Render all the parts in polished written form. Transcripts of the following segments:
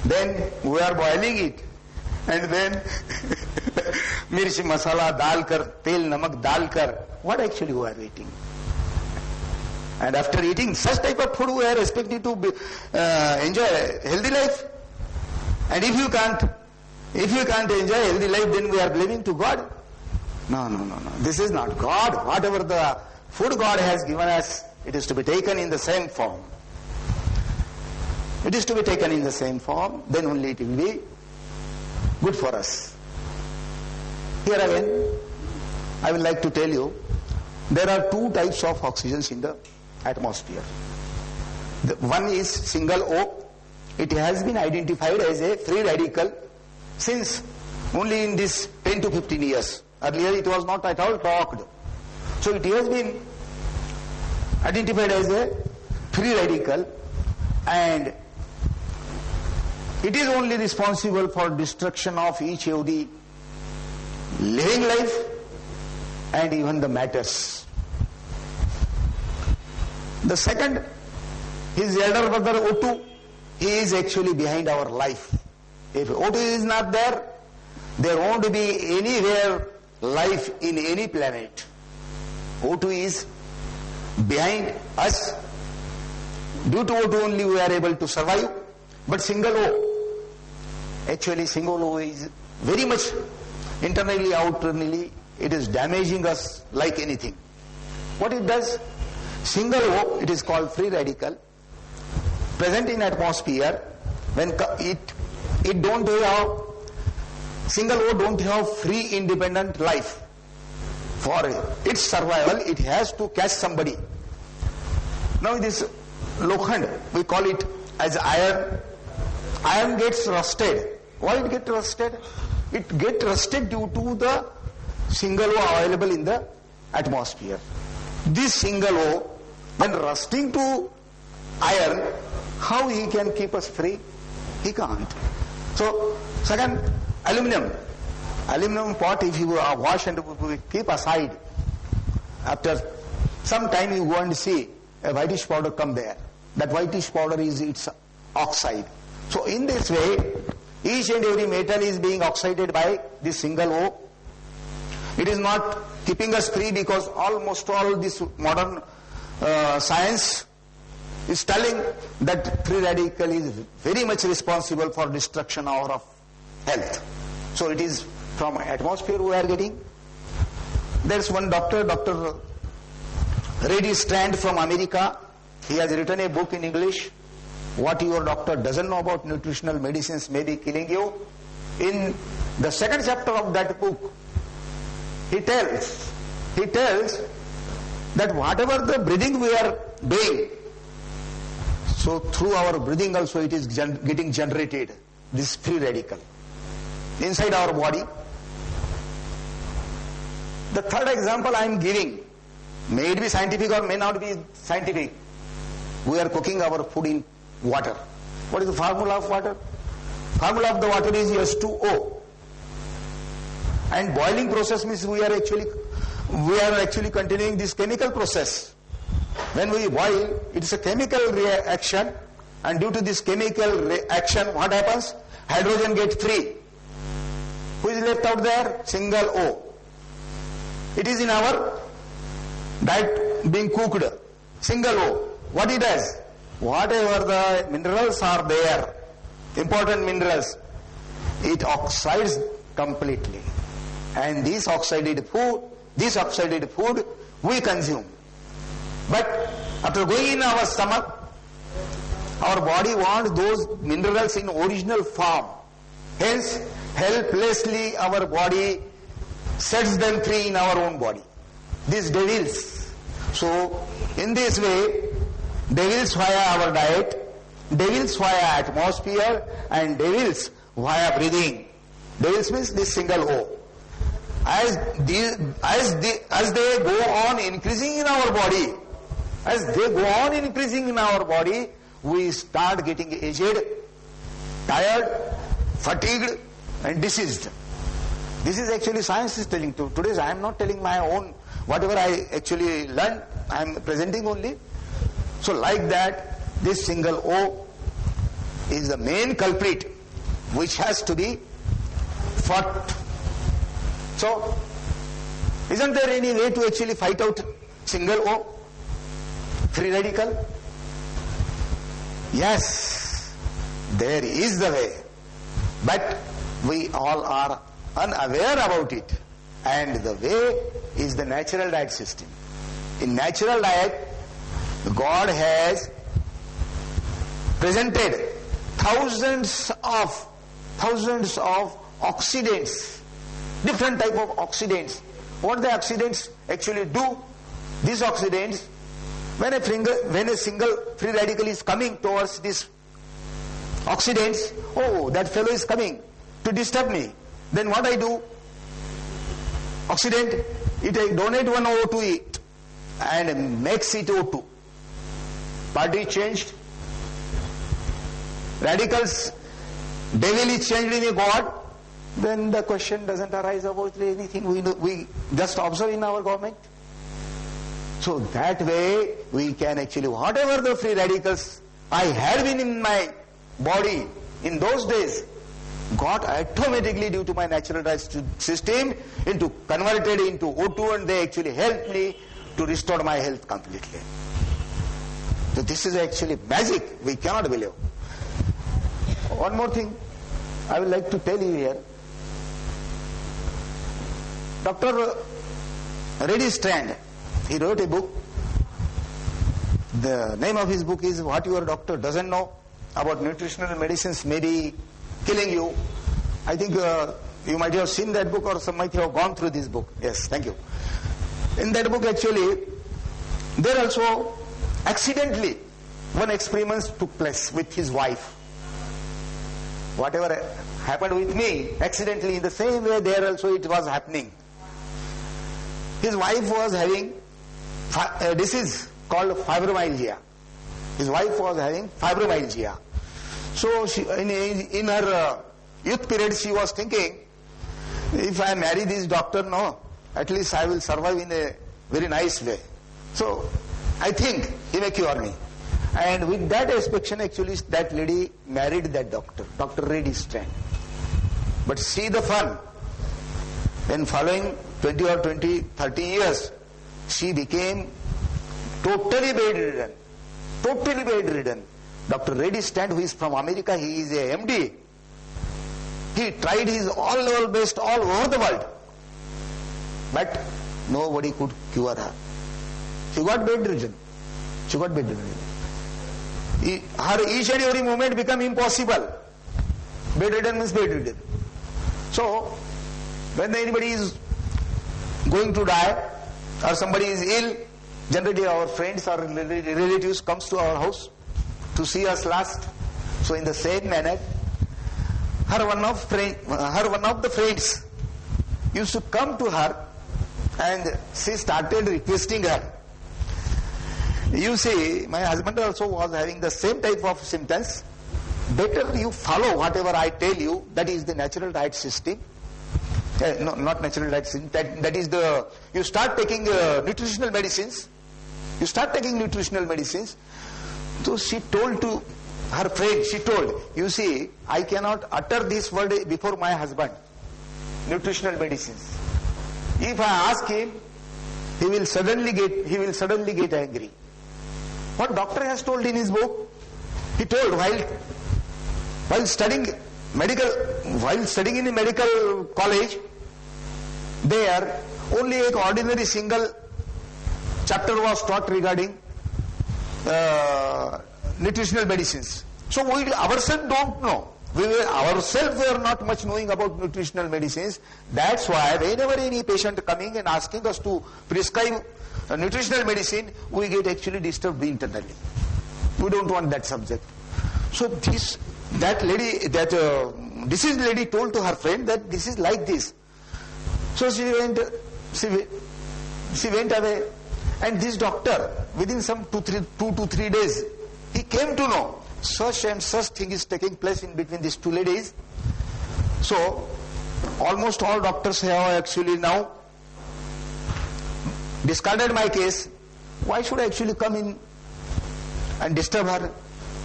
Then we are boiling it, and then mirchi masala dalkar, tel namak dalkar, what actually we are eating? And after eating such type of food, we are expected to enjoy a healthy life. And if you can't enjoy a healthy life, then we are blaming to God. No. This is not God. Whatever the food God has given us, it is to be taken in the same form. It is to be taken in the same form, then only it will be good for us. Here again, I would like to tell you, there are two types of oxygens in the atmosphere. One is single O. It has been identified as a free radical since only in this 10 to 15 years. Earlier it was not at all talked. So it has been identified as a free radical, and it is only responsible for destruction of each every living life and even the matters. The second, his elder brother O2, he is actually behind our life. If O2 is not there, there won't be anywhere life in any planet. O2 is behind us. Due to O2 only we are able to survive. But single O, actually single O is very much internally, outernally, it is damaging us like anything. What it does? Single O, it is called free radical, present in atmosphere. When it don't have, single O don't have free independent life. For its survival, it has to catch somebody. Now this lokhand, we call it as iron. Iron gets rusted. Why it gets rusted? It gets rusted due to the single O available in the atmosphere. This single O, when rusting to iron, how he can keep us free? He can't. So, second, aluminum. Aluminum pot, if you wash and keep aside, after some time you go and see a whitish powder come there. That whitish powder is its oxide. So in this way, each and every metal is being oxided by this single O. It is not keeping us free because almost all this modern science is telling that free radical is very much responsible for destruction of health. So it is from atmosphere we are getting. There's one doctor, Dr. Reddy Strand from America. He has written a book in English, What Your Doctor Doesn't Know About Nutritional Medicines May Be Killing You. In the second chapter of that book, he tells that whatever the breathing we are doing, so through our breathing also it is getting generated, this free radical inside our body. The third example I am giving, may it be scientific or may not be scientific. We are cooking our food in water. What is the formula of water? Formula of the water is H2O. And boiling process means we are actually continuing this chemical process. When we boil, it is a chemical reaction, and due to this chemical reaction, what happens? Hydrogen gets free. Who is left out there? Single O. It is in our diet being cooked. Single O. What it does? Whatever the minerals are there, important minerals, it oxides completely. And this oxidized food we consume. But after going in our stomach, our body wants those minerals in original form. Hence, helplessly our body sets them free in our own body. These devils. So, in this way, devils via our diet, devils via atmosphere, and devils via breathing. Devils means this single O. As they go on increasing in our body, we start getting aged, tired, fatigued, and diseased. This is actually science is telling. Today I am not telling my own, whatever I actually learned, I am presenting only. So like that, this single O is the main culprit which has to be fought. So, isn't there any way to actually fight out single O, free radical? Yes, there is the way, but we all are unaware about it, and the way is the natural diet system. In natural diet, God has presented thousands of oxidants, different type of oxidants. What the oxidants actually do? These oxidants, when a single free radical is coming towards these oxidants, oh, that fellow is coming to disturb me. Then what I do? Oxidant, I donate one O to it and makes it O2. Party changed. Radicals, devil is changed in a God. Then the question doesn't arise about anything. We just observe in our government. So that way we can actually, whatever the free radicals I had been in my body in those days, got automatically, due to my natural diet system, converted into O2, and they actually helped me to restore my health completely. So this is actually magic. We cannot believe. One more thing I would like to tell you here. Dr. Reddy Strand, he wrote a book. The name of his book is What Your Doctor Doesn't Know About Nutritional Medicines May Be Killing You. I think you might have seen that book, or some might have gone through this book. Yes, thank you. In that book actually, there also accidentally one experiment took place with his wife. Whatever happened with me, accidentally in the same way there also it was happening. His wife was having a disease called fibromyalgia. His wife was having fibromyalgia. So she, in her youth period, she was thinking, if I marry this doctor, no, at least I will survive in a very nice way. So I think he may cure me. And with that expectation, actually, that lady married that doctor, Dr. Reddy Strand. But see the fun. In following 20 or 30 years, she became totally bedridden. Totally bedridden. Dr. Reddy Strand, who is from America, he is a MD. He tried his all-level best all over the world. But nobody could cure her. She got bedridden. She got bedridden. Her each and every movement became impossible. Bedridden means bedridden. So, when anybody is going to die, or somebody is ill, generally our friends or relatives comes to our house to see us last. So in the same manner, her one of the friends used to come to her, and she started requesting her. You see, my husband also was having the same type of symptoms. Better you follow whatever I tell you. That is the natural diet system. No, not natural diet system. That is the, you start taking nutritional medicines. You start taking nutritional medicines. So she told to her friend, she told, you see, I cannot utter this word before my husband. Nutritional medicines. If I ask him, he will suddenly get angry. What doctor has told in his book? He told while studying in a medical college, there only an ordinary single chapter was taught regarding nutritional medicines. So we ourselves don't know. We are not much knowing about nutritional medicines. That's why whenever any patient coming and asking us to prescribe nutritional medicine, we get actually disturbed internally. We don't want that subject. So deceased lady told to her friend that this is like this. So she went away, and this doctor, within some 2 to 3 days, he came to know such and such thing is taking place in between these two ladies. So almost all doctors have actually now discarded my case. Why should I actually come in and disturb her?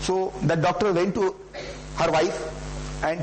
So the doctor went to her wife and